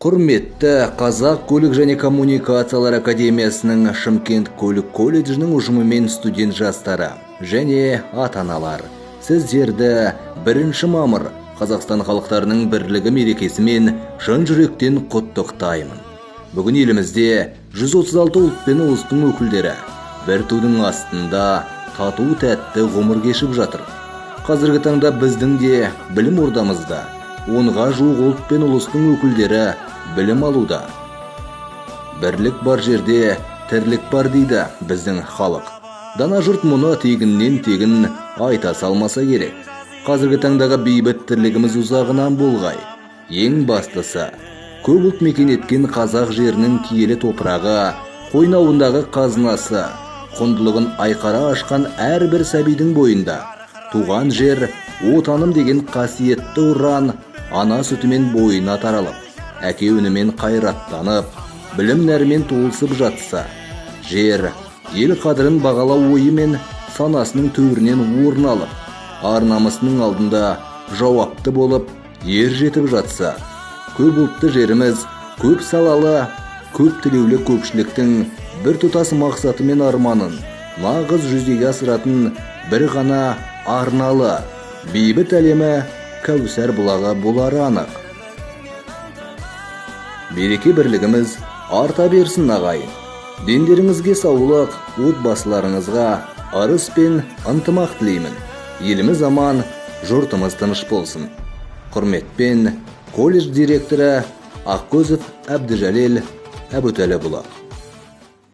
Құрметті Қазақ көлік және коммуникациялар академиясының Шымкент көлік колледжінің ұжымымен студент жастары және ата-аналар, сіздерді 1 мамыр Қазақстан халықтарының бірлігі мерекесімен шын жүректен құттықтаймын. Бүгін елімізде 136 ұлт пен ұлыстың өкілдері бір тудың астында тату тәтті ғұмыр кешіп жатыр. Қазіргі таңда біздің де білім ордамызда 10-ға жуық ұлт пен ұлыстың өкілдері білім алуда. Бірлік бар жерде тірлік бар дейді біздің халық. Дана жұрт мұны тегіннен тегін айта салмаса керек. Қазіргі таңдағы бейбіт тірлігіміз ұзағынан болғай. Ең бастысы, көп ұлт мекен еткен қазақ жерінің киелі топырағы, қойнауындағы қазынасы, құндылығын айқара ашқан әрбір сәбидің бойында туған жер, отаным деген қасиетті ұран ана сүтімен бойына таралып, әке үнімен қайраттанып, білім нәрмен толысып жатса, жер, ел қадірін бағалау ойы мен санасының төрінен орын алып, ар-намысының алдында жауапты болып, ер жетіп жатса, көп ұлтты жеріміз, көп салалы, көп тілеулі көпшіліктің бір тұтас мақсаты мен арманын нағыз жүзеге асыратын бір ғана арналы, бейбіт әлемі Кәусар бұлағы болары анық. Береке бірлігіміз арта берсін ағайын. Дендеріңізге саулық, отбасыларыңызға ырыс пен ынтымақ тілеймін. Еліміз аман, жұртымыз тыныш болсын. Құрметпен колледж директоры Ақкөзов Әбдіжәлел Әбутәліпұлы.